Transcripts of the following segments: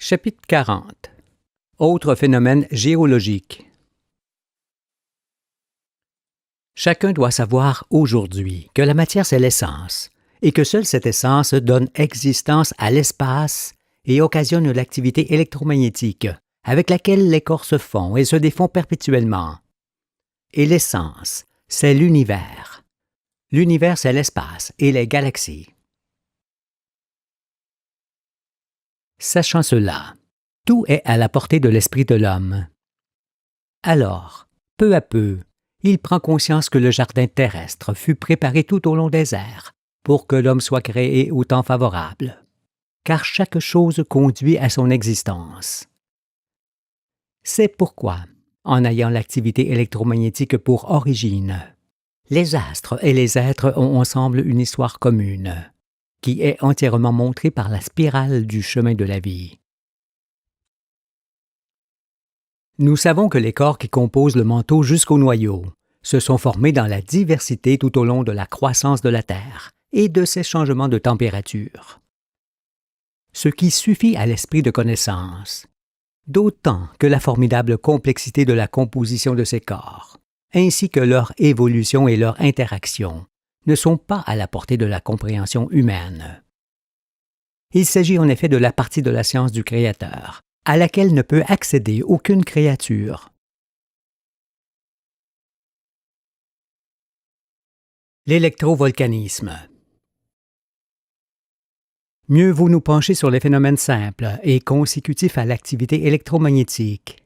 Chapitre 40. Autres phénomènes géologiques. Chacun doit savoir aujourd'hui que la matière c'est l'essence, et que seule cette essence donne existence à l'espace et occasionne l'activité électromagnétique, avec laquelle les corps se font et se défont perpétuellement. Et l'essence, c'est l'univers. L'univers, c'est l'espace et les galaxies. Sachant cela, tout est à la portée de l'esprit de l'homme. Alors, peu à peu, il prend conscience que le jardin terrestre fut préparé tout au long des ères pour que l'homme soit créé au temps favorable, car chaque chose conduit à son existence. C'est pourquoi, en ayant l'activité électromagnétique pour origine, les astres et les êtres ont ensemble une histoire commune, qui est entièrement montrée par la spirale du chemin de la vie. Nous savons que les corps qui composent le manteau jusqu'au noyau se sont formés dans la diversité tout au long de la croissance de la Terre et de ses changements de température. Ce qui suffit à l'esprit de connaissance, d'autant que la formidable complexité de la composition de ces corps, ainsi que leur évolution et leur interaction, ne sont pas à la portée de la compréhension humaine. Il s'agit en effet de la partie de la science du Créateur, à laquelle ne peut accéder aucune créature. L'électrovolcanisme. Mieux vaut nous pencher sur les phénomènes simples et consécutifs à l'activité électromagnétique.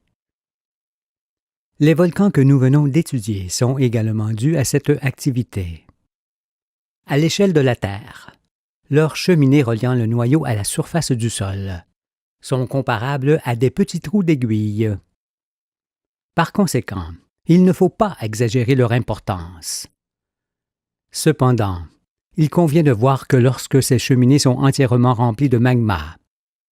Les volcans que nous venons d'étudier sont également dus à cette activité. À l'échelle de la Terre, leurs cheminées reliant le noyau à la surface du sol sont comparables à des petits trous d'aiguille. Par conséquent, il ne faut pas exagérer leur importance. Cependant, il convient de voir que lorsque ces cheminées sont entièrement remplies de magma,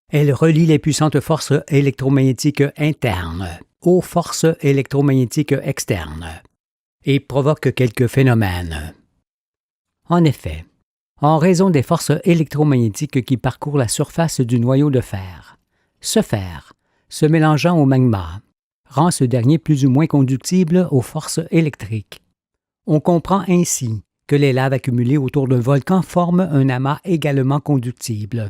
elles relient les puissantes forces électromagnétiques internes aux forces électromagnétiques externes et provoquent quelques phénomènes. En effet, en raison des forces électromagnétiques qui parcourent la surface du noyau de fer, ce fer, se mélangeant au magma, rend ce dernier plus ou moins conductible aux forces électriques. On comprend ainsi que les laves accumulées autour d'un volcan forment un amas également conductible.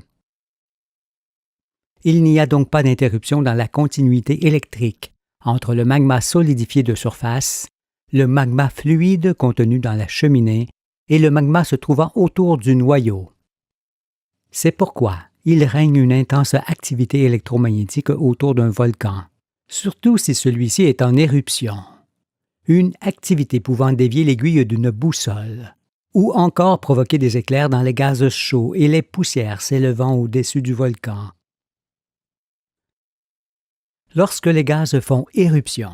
Il n'y a donc pas d'interruption dans la continuité électrique entre le magma solidifié de surface, le magma fluide contenu dans la cheminée et le magma se trouvant autour du noyau. C'est pourquoi il règne une intense activité électromagnétique autour d'un volcan, surtout si celui-ci est en éruption. Une activité pouvant dévier l'aiguille d'une boussole, ou encore provoquer des éclairs dans les gaz chauds et les poussières s'élevant au-dessus du volcan. Lorsque les gaz font éruption,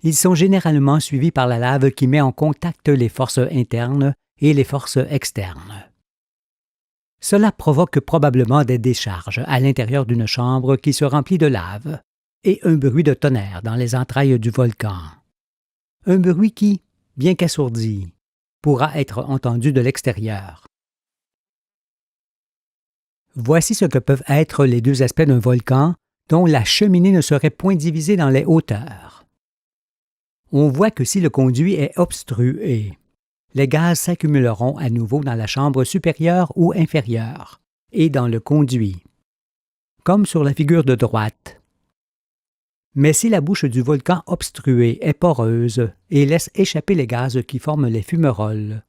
ils sont généralement suivis par la lave qui met en contact les forces internes et les forces externes. Cela provoque probablement des décharges à l'intérieur d'une chambre qui se remplit de lave et un bruit de tonnerre dans les entrailles du volcan. Un bruit qui, bien qu'assourdi, pourra être entendu de l'extérieur. Voici ce que peuvent être les deux aspects d'un volcan dont la cheminée ne serait point divisée dans les hauteurs. On voit que si le conduit est obstrué, les gaz s'accumuleront à nouveau dans la chambre supérieure ou inférieure et dans le conduit, comme sur la figure de droite. Mais si la bouche du volcan obstruée est poreuse et laisse échapper les gaz qui forment les fumerolles,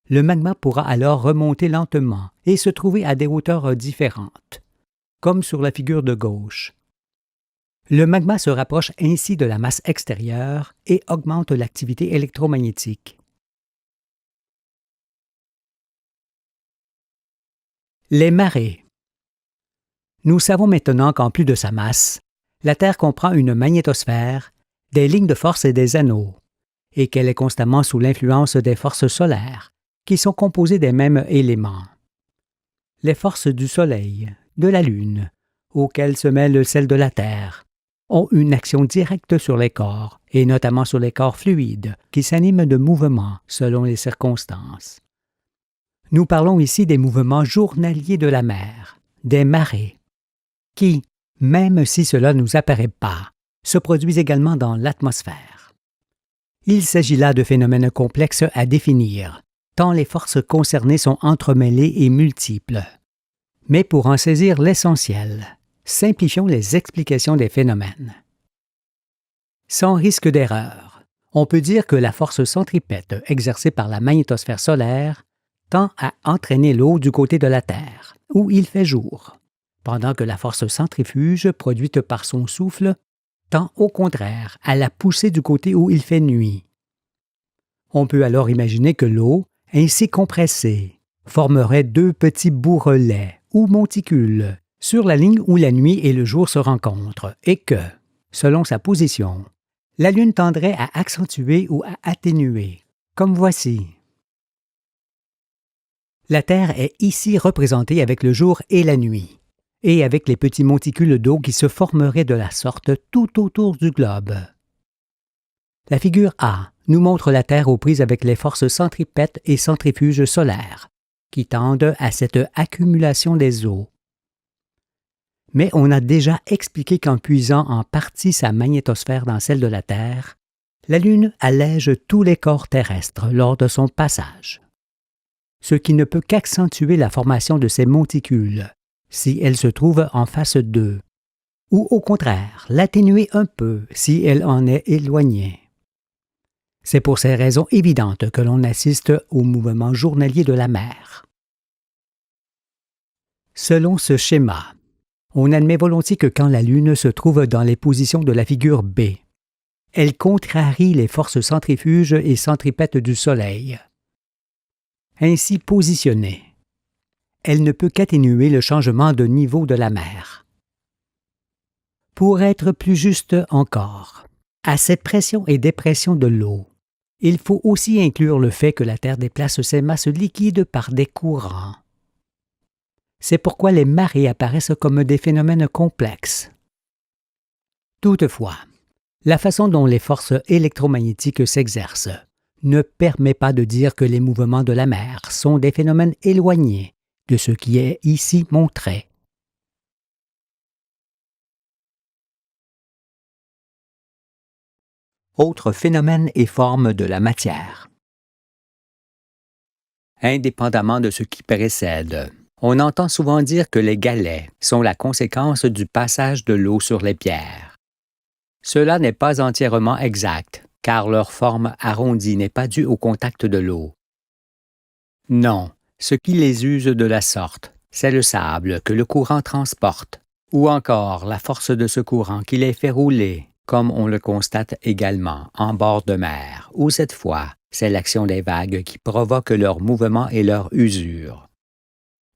le magma pourra alors remonter lentement et se trouver à des hauteurs différentes, comme sur la figure de gauche. Le magma se rapproche ainsi de la masse extérieure et augmente l'activité électromagnétique. Les marées. Nous savons maintenant qu'en plus de sa masse, la Terre comprend une magnétosphère, des lignes de force et des anneaux, et qu'elle est constamment sous l'influence des forces solaires, qui sont composées des mêmes éléments. Les forces du Soleil, de la Lune, auxquelles se mêlent celles de la Terre, ont une action directe sur les corps, et notamment sur les corps fluides, qui s'animent de mouvements selon les circonstances. Nous parlons ici des mouvements journaliers de la mer, des marées, qui, même si cela ne nous apparaît pas, se produisent également dans l'atmosphère. Il s'agit là de phénomènes complexes à définir, tant les forces concernées sont entremêlées et multiples. Mais pour en saisir l'essentiel, simplifions les explications des phénomènes. Sans risque d'erreur, on peut dire que la force centripète exercée par la magnétosphère solaire tend à entraîner l'eau du côté de la Terre, où il fait jour, pendant que la force centrifuge produite par son souffle tend au contraire à la pousser du côté où il fait nuit. On peut alors imaginer que l'eau, ainsi compressée, formerait deux petits bourrelets ou monticules sur la ligne où la nuit et le jour se rencontrent et que, selon sa position, la Lune tendrait à accentuer ou à atténuer, comme voici. La Terre est ici représentée avec le jour et la nuit, et avec les petits monticules d'eau qui se formeraient de la sorte tout autour du globe. La figure A nous montre la Terre aux prises avec les forces centripètes et centrifuges solaires, qui tendent à cette accumulation des eaux. Mais on a déjà expliqué qu'en puisant en partie sa magnétosphère dans celle de la Terre, la Lune allège tous les corps terrestres lors de son passage, ce qui ne peut qu'accentuer la formation de ces monticules, si elle se trouve en face d'eux, ou au contraire l'atténuer un peu si elle en est éloignée. C'est pour ces raisons évidentes que l'on assiste au mouvement journalier de la mer. Selon ce schéma, on admet volontiers que quand la Lune se trouve dans les positions de la figure B, elle contrarie les forces centrifuges et centripètes du Soleil. Ainsi positionnée, elle ne peut qu'atténuer le changement de niveau de la mer. Pour être plus juste encore, à cette pression et dépression de l'eau, il faut aussi inclure le fait que la Terre déplace ses masses liquides par des courants. C'est pourquoi les marées apparaissent comme des phénomènes complexes. Toutefois, la façon dont les forces électromagnétiques s'exercent ne permet pas de dire que les mouvements de la mer sont des phénomènes éloignés de ce qui est ici montré. Autres phénomènes et formes de la matière. Indépendamment de ce qui précède, on entend souvent dire que les galets sont la conséquence du passage de l'eau sur les pierres. Cela n'est pas entièrement exact, car leur forme arrondie n'est pas due au contact de l'eau. Non, ce qui les use de la sorte, c'est le sable que le courant transporte, ou encore la force de ce courant qui les fait rouler, comme on le constate également en bord de mer, où cette fois, c'est l'action des vagues qui provoque leur mouvement et leur usure.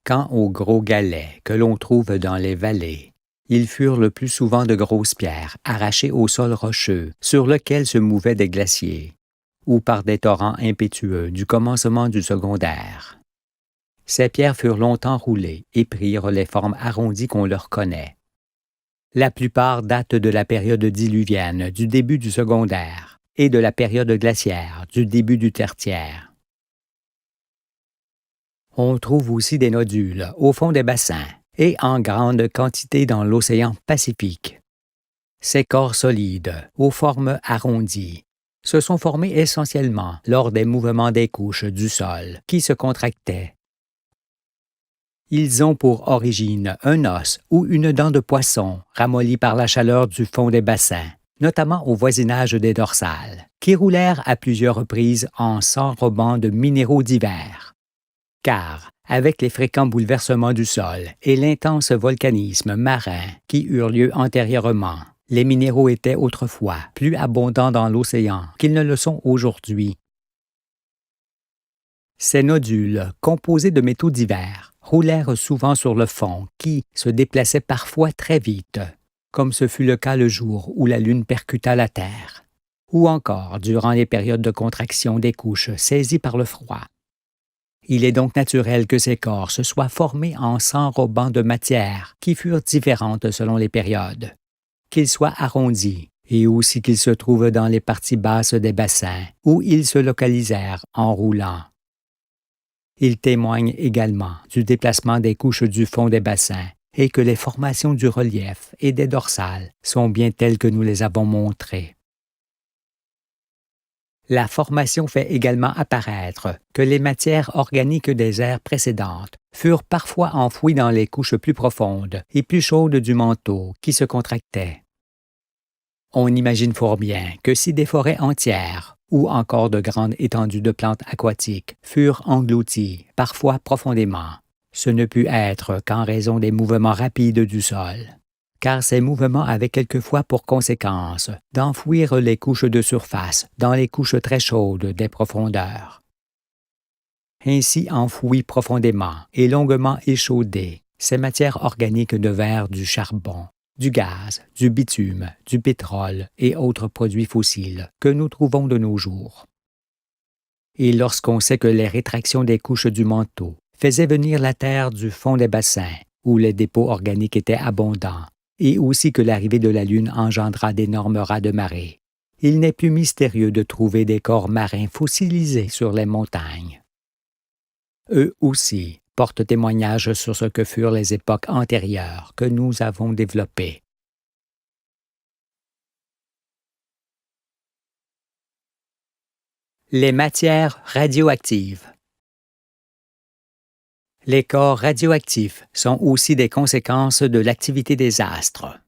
Quant aux gros galets que l'on trouve dans les vallées, ils furent le plus souvent de grosses pierres arrachées au sol rocheux sur lequel se mouvaient des glaciers, ou par des torrents impétueux du commencement du secondaire. Ces pierres furent longtemps roulées et prirent les formes arrondies qu'on leur connaît. La plupart datent de la période diluvienne du début du secondaire et de la période glaciaire du début du tertiaire. On trouve aussi des nodules au fond des bassins et en grande quantité dans l'océan Pacifique. Ces corps solides, aux formes arrondies, se sont formés essentiellement lors des mouvements des couches du sol qui se contractaient. Ils ont pour origine un os ou une dent de poisson ramollie par la chaleur du fond des bassins, notamment au voisinage des dorsales, qui roulèrent à plusieurs reprises en s'enrobant de minéraux divers. Car, avec les fréquents bouleversements du sol et l'intense volcanisme marin qui eurent lieu antérieurement, les minéraux étaient autrefois plus abondants dans l'océan qu'ils ne le sont aujourd'hui. Ces nodules, composés de métaux divers, roulèrent souvent sur le fond qui se déplaçait parfois très vite, comme ce fut le cas le jour où la Lune percuta la Terre, ou encore durant les périodes de contraction des couches saisies par le froid. Il est donc naturel que ces corps se soient formés en s'enrobant de matières qui furent différentes selon les périodes, qu'ils soient arrondis et aussi qu'ils se trouvent dans les parties basses des bassins où ils se localisèrent en roulant. Ils témoignent également du déplacement des couches du fond des bassins et que les formations du relief et des dorsales sont bien telles que nous les avons montrées. La formation fait également apparaître que les matières organiques des ères précédentes furent parfois enfouies dans les couches plus profondes et plus chaudes du manteau qui se contractaient. On imagine fort bien que si des forêts entières ou encore de grandes étendues de plantes aquatiques furent englouties, parfois profondément, ce ne put être qu'en raison des mouvements rapides du sol, car ces mouvements avaient quelquefois pour conséquence d'enfouir les couches de surface dans les couches très chaudes des profondeurs. Ainsi enfouies profondément et longuement échaudées, ces matières organiques devinrent du charbon, du gaz, du bitume, du pétrole et autres produits fossiles que nous trouvons de nos jours. Et lorsqu'on sait que les rétractions des couches du manteau faisaient venir la terre du fond des bassins, où les dépôts organiques étaient abondants, et aussi que l'arrivée de la Lune engendra d'énormes raz de marée, il n'est plus mystérieux de trouver des corps marins fossilisés sur les montagnes. Eux aussi portent témoignage sur ce que furent les époques antérieures que nous avons développées. Les matières radioactives. Les corps radioactifs sont aussi des conséquences de l'activité des astres.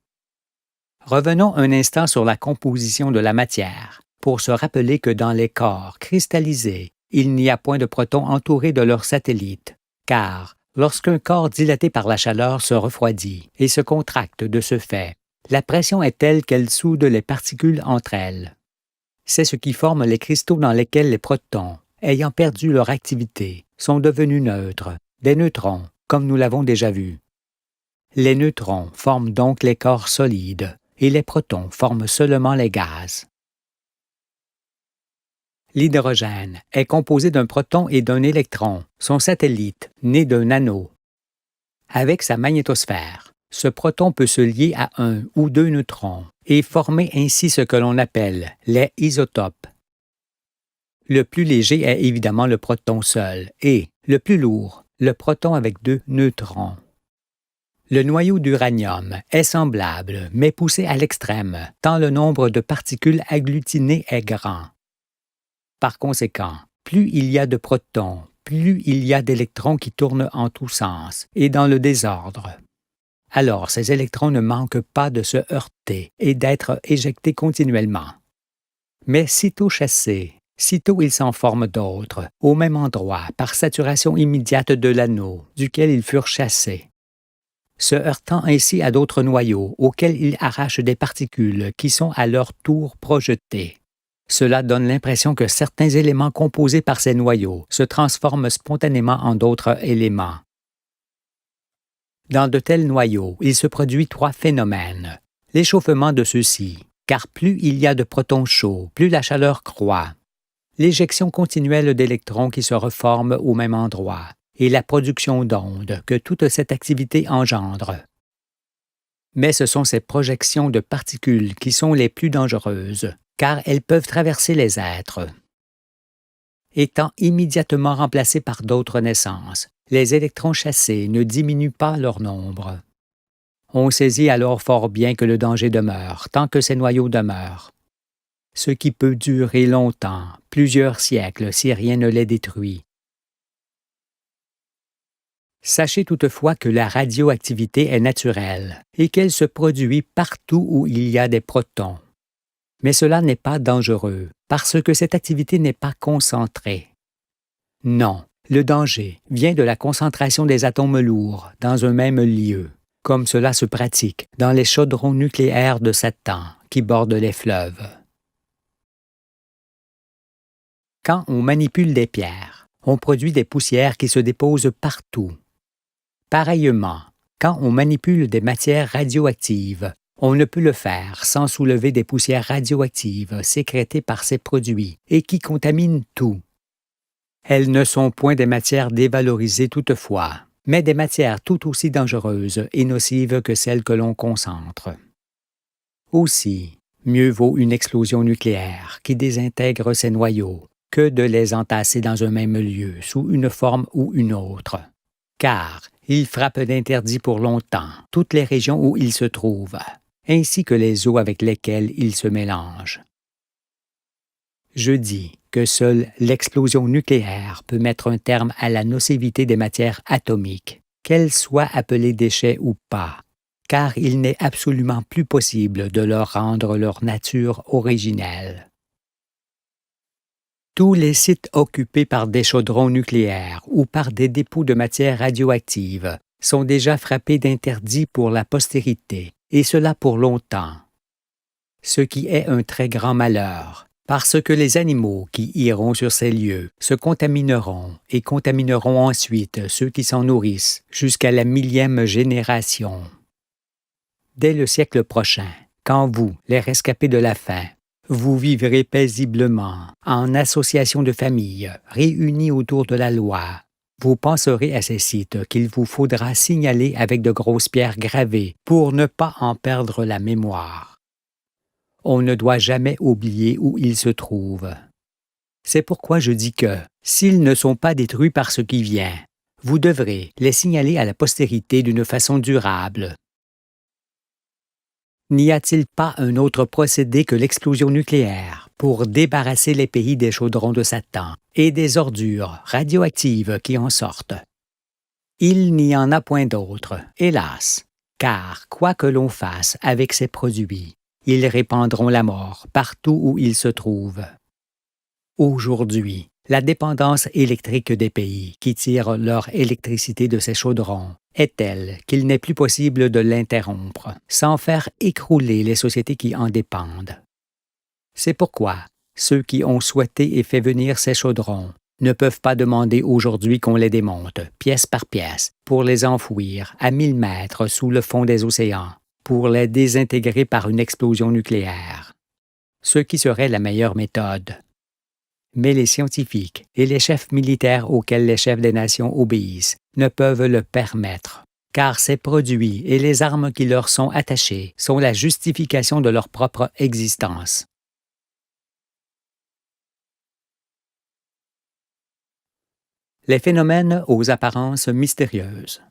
Revenons un instant sur la composition de la matière, pour se rappeler que dans les corps cristallisés, il n'y a point de protons entourés de leurs satellites, car lorsqu'un corps dilaté par la chaleur se refroidit et se contracte de ce fait, la pression est telle qu'elle soude les particules entre elles. C'est ce qui forme les cristaux dans lesquels les protons, ayant perdu leur activité, sont devenus neutres, des neutrons, comme nous l'avons déjà vu. Les neutrons forment donc les corps solides, et les protons forment seulement les gaz. L'hydrogène est composé d'un proton et d'un électron, son satellite, né d'un anneau. Avec sa magnétosphère, ce proton peut se lier à un ou deux neutrons et former ainsi ce que l'on appelle les isotopes. Le plus léger est évidemment le proton seul et, le plus lourd, le proton avec deux neutrons. Le noyau d'uranium est semblable, mais poussé à l'extrême, tant le nombre de particules agglutinées est grand. Par conséquent, plus il y a de protons, plus il y a d'électrons qui tournent en tous sens et dans le désordre. Alors ces électrons ne manquent pas de se heurter et d'être éjectés continuellement. Mais sitôt chassés, sitôt ils s'en forment d'autres, au même endroit, par saturation immédiate de l'anneau duquel ils furent chassés, se heurtant ainsi à d'autres noyaux auxquels ils arrachent des particules qui sont à leur tour projetées. Cela donne l'impression que certains éléments composés par ces noyaux se transforment spontanément en d'autres éléments. Dans de tels noyaux, il se produit trois phénomènes. L'échauffement de ceux-ci, car plus il y a de protons chauds, plus la chaleur croît. L'éjection continuelle d'électrons qui se reforment au même endroit, et la production d'ondes que toute cette activité engendre. Mais ce sont ces projections de particules qui sont les plus dangereuses, car elles peuvent traverser les êtres. Étant immédiatement remplacés par d'autres naissances, les électrons chassés ne diminuent pas leur nombre. On saisit alors fort bien que le danger demeure tant que ces noyaux demeurent, ce qui peut durer longtemps, plusieurs siècles si rien ne les détruit. Sachez toutefois que la radioactivité est naturelle et qu'elle se produit partout où il y a des protons. Mais cela n'est pas dangereux, parce que cette activité n'est pas concentrée. Non, le danger vient de la concentration des atomes lourds dans un même lieu, comme cela se pratique dans les chaudrons nucléaires de Satan qui bordent les fleuves. Quand on manipule des pierres, on produit des poussières qui se déposent partout. Pareillement, quand on manipule des matières radioactives, on ne peut le faire sans soulever des poussières radioactives sécrétées par ces produits et qui contaminent tout. Elles ne sont point des matières dévalorisées toutefois, mais des matières tout aussi dangereuses et nocives que celles que l'on concentre. Aussi, mieux vaut une explosion nucléaire qui désintègre ces noyaux que de les entasser dans un même lieu sous une forme ou une autre, car Il frappe d'interdit pour longtemps toutes les régions où il se trouve, ainsi que les eaux avec lesquelles il se mélange. Je dis que seule l'explosion nucléaire peut mettre un terme à la nocivité des matières atomiques, qu'elles soient appelées déchets ou pas, car il n'est absolument plus possible de leur rendre leur nature originelle. Tous les sites occupés par des chaudrons nucléaires ou par des dépôts de matières radioactives sont déjà frappés d'interdits pour la postérité, et cela pour longtemps. Ce qui est un très grand malheur, parce que les animaux qui iront sur ces lieux se contamineront et contamineront ensuite ceux qui s'en nourrissent jusqu'à la 1000e génération. Dès le siècle prochain, quand vous, les rescapés de la faim, vous vivrez paisiblement, en association de familles, réunis autour de la loi. Vous penserez à ces sites qu'il vous faudra signaler avec de grosses pierres gravées pour ne pas en perdre la mémoire. On ne doit jamais oublier où ils se trouvent. C'est pourquoi je dis que, s'ils ne sont pas détruits par ce qui vient, vous devrez les signaler à la postérité d'une façon durable. N'y a-t-il pas un autre procédé que l'explosion nucléaire pour débarrasser les pays des chaudrons de Satan et des ordures radioactives qui en sortent? Il n'y en a point d'autre, hélas, car quoi que l'on fasse avec ces produits, ils répandront la mort partout où ils se trouvent. Aujourd'hui, la dépendance électrique des pays qui tirent leur électricité de ces chaudrons est telle qu'il n'est plus possible de l'interrompre sans faire écrouler les sociétés qui en dépendent. C'est pourquoi ceux qui ont souhaité et fait venir ces chaudrons ne peuvent pas demander aujourd'hui qu'on les démonte, pièce par pièce, pour les enfouir à 1000 mètres sous le fond des océans, pour les désintégrer par une explosion nucléaire. Ce qui serait la meilleure méthode. Mais les scientifiques et les chefs militaires auxquels les chefs des nations obéissent ne peuvent le permettre, car ces produits et les armes qui leur sont attachées sont la justification de leur propre existence. Les phénomènes aux apparences mystérieuses.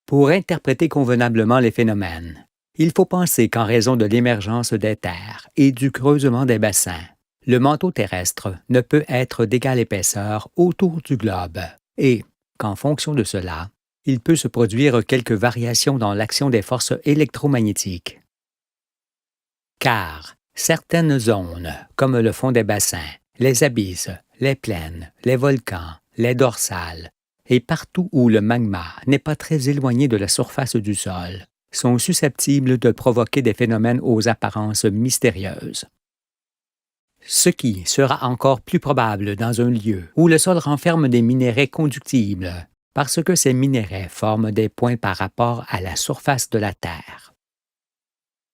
Pour interpréter convenablement les phénomènes, il faut penser qu'en raison de l'émergence des terres et du creusement des bassins, le manteau terrestre ne peut être d'égale épaisseur autour du globe et qu'en fonction de cela, il peut se produire quelques variations dans l'action des forces électromagnétiques. Car certaines zones, comme le fond des bassins, les abysses, les plaines, les volcans, les dorsales, et partout où le magma n'est pas très éloigné de la surface du sol, sont susceptibles de provoquer des phénomènes aux apparences mystérieuses. Ce qui sera encore plus probable dans un lieu où le sol renferme des minéraux conductibles, parce que ces minéraux forment des points par rapport à la surface de la Terre.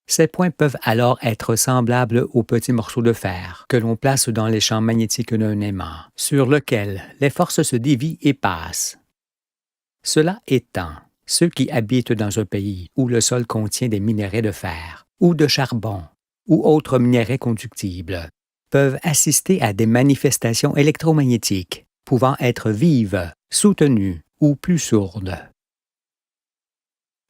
Ces points peuvent alors être semblables aux petits morceaux de fer que l'on place dans les champs magnétiques d'un aimant, sur lequel les forces se dévient et passent. Cela étant, ceux qui habitent dans un pays où le sol contient des minéraux de fer, ou de charbon, ou autres minéraux conductibles, peuvent assister à des manifestations électromagnétiques, pouvant être vives, soutenues ou plus sourdes.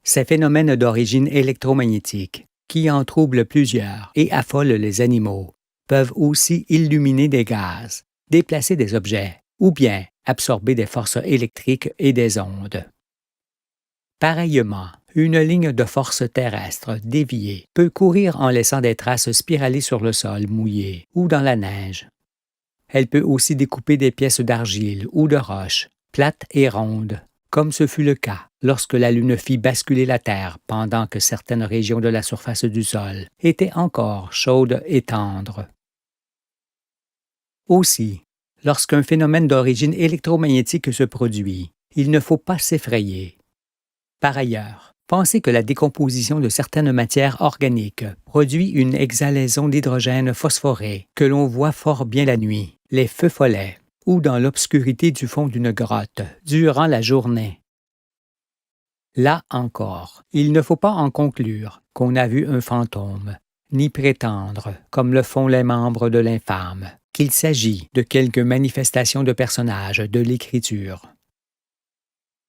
Ces phénomènes d'origine électromagnétique, qui en troublent plusieurs et affolent les animaux, peuvent aussi illuminer des gaz, déplacer des objets ou bien absorber des forces électriques et des ondes. Pareillement, une ligne de force terrestre déviée peut courir en laissant des traces spiralées sur le sol mouillé ou dans la neige. Elle peut aussi découper des pièces d'argile ou de roche, plates et rondes, comme ce fut le cas lorsque la Lune fit basculer la Terre pendant que certaines régions de la surface du sol étaient encore chaudes et tendres. Aussi, lorsqu'un phénomène d'origine électromagnétique se produit, il ne faut pas s'effrayer. Par ailleurs, pensez que la décomposition de certaines matières organiques produit une exhalaison d'hydrogène phosphoré que l'on voit fort bien la nuit, les feux follets, ou dans l'obscurité du fond d'une grotte, durant la journée. Là encore, il ne faut pas en conclure qu'on a vu un fantôme, ni prétendre, comme le font les membres de l'infâme, qu'il s'agit de quelque manifestation de personnages de l'Écriture.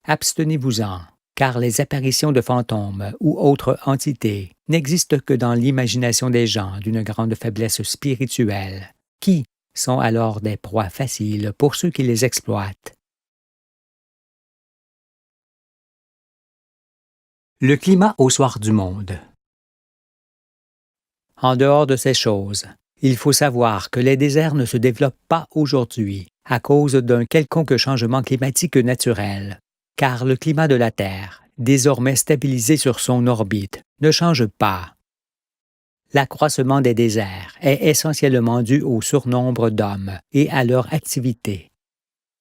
Abstenez-vous-en, car les apparitions de fantômes ou autres entités n'existent que dans l'imagination des gens d'une grande faiblesse spirituelle, qui sont alors des proies faciles pour ceux qui les exploitent. Le climat au soir du monde. En dehors de ces choses, il faut savoir que les déserts ne se développent pas aujourd'hui à cause d'un quelconque changement climatique naturel, car le climat de la Terre, désormais stabilisé sur son orbite, ne change pas. L'accroissement des déserts est essentiellement dû au surnombre d'hommes et à leur activité.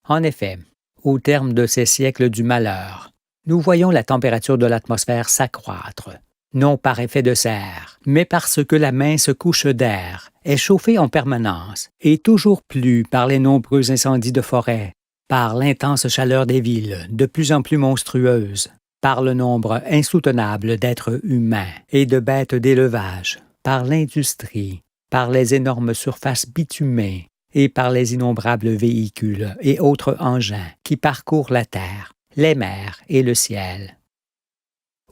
En effet, au terme de ces siècles du malheur, nous voyons la température de l'atmosphère s'accroître, non par effet de serre, mais parce que la mince couche d'air est chauffée en permanence, et toujours plus par les nombreux incendies de forêt, par l'intense chaleur des villes de plus en plus monstrueuses, par le nombre insoutenable d'êtres humains et de bêtes d'élevage, par l'industrie, par les énormes surfaces bitumées et par les innombrables véhicules et autres engins qui parcourent la terre, les mers et le ciel.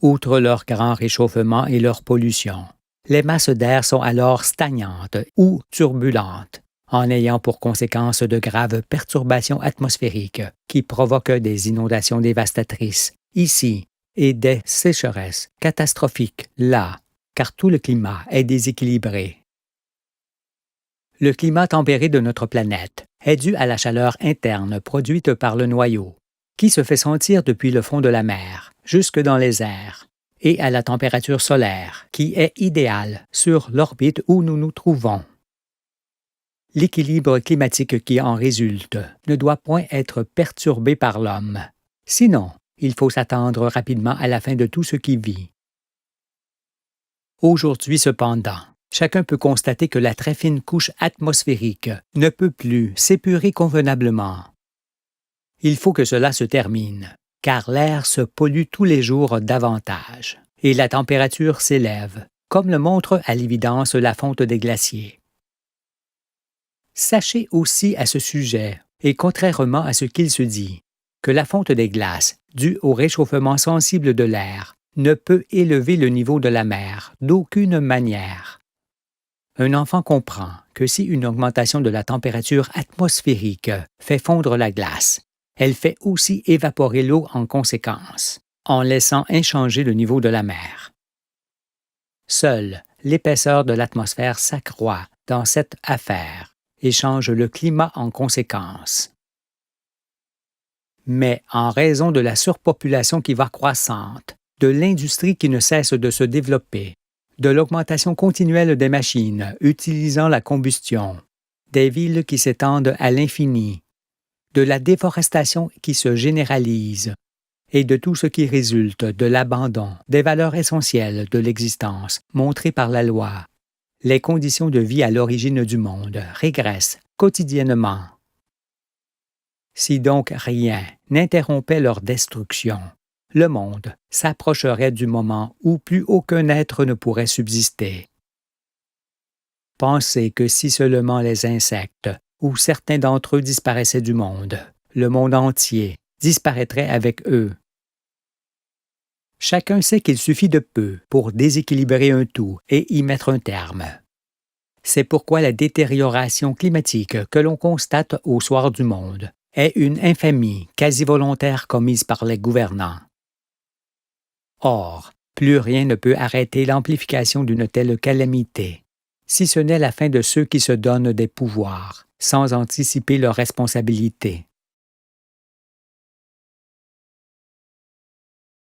Outre leur grand réchauffement et leur pollution, les masses d'air sont alors stagnantes ou turbulentes, en ayant pour conséquence de graves perturbations atmosphériques qui provoquent des inondations dévastatrices ici et des sécheresses catastrophiques là, car tout le climat est déséquilibré. Le climat tempéré de notre planète est dû à la chaleur interne produite par le noyau, qui se fait sentir depuis le fond de la mer jusque dans les airs, et à la température solaire, qui est idéale sur l'orbite où nous nous trouvons. L'équilibre climatique qui en résulte ne doit point être perturbé par l'homme, sinon il faut s'attendre rapidement à la fin de tout ce qui vit. Aujourd'hui cependant, chacun peut constater que la très fine couche atmosphérique ne peut plus s'épurer convenablement. Il faut que cela se termine, car l'air se pollue tous les jours davantage, et la température s'élève, comme le montre à l'évidence la fonte des glaciers. Sachez aussi à ce sujet, et contrairement à ce qu'il se dit, que la fonte des glaces, due au réchauffement sensible de l'air, ne peut élever le niveau de la mer d'aucune manière. Un enfant comprend que si une augmentation de la température atmosphérique fait fondre la glace, elle fait aussi évaporer l'eau en conséquence, en laissant inchangé le niveau de la mer. Seule l'épaisseur de l'atmosphère s'accroît dans cette affaire et change le climat en conséquence. Mais en raison de la surpopulation qui va croissante, de l'industrie qui ne cesse de se développer, de l'augmentation continuelle des machines utilisant la combustion, des villes qui s'étendent à l'infini, de la déforestation qui se généralise et de tout ce qui résulte de l'abandon des valeurs essentielles de l'existence montrées par la loi, les conditions de vie à l'origine du monde régressent quotidiennement. Si donc rien n'interrompait leur destruction, le monde s'approcherait du moment où plus aucun être ne pourrait subsister. Pensez que si seulement les insectes ou certains d'entre eux disparaissaient du monde, le monde entier disparaîtrait avec eux. Chacun sait qu'il suffit de peu pour déséquilibrer un tout et y mettre un terme. C'est pourquoi la détérioration climatique que l'on constate au soir du monde est une infamie quasi volontaire commise par les gouvernants. Or, plus rien ne peut arrêter l'amplification d'une telle calamité, si ce n'est la fin de ceux qui se donnent des pouvoirs, sans anticiper leurs responsabilités.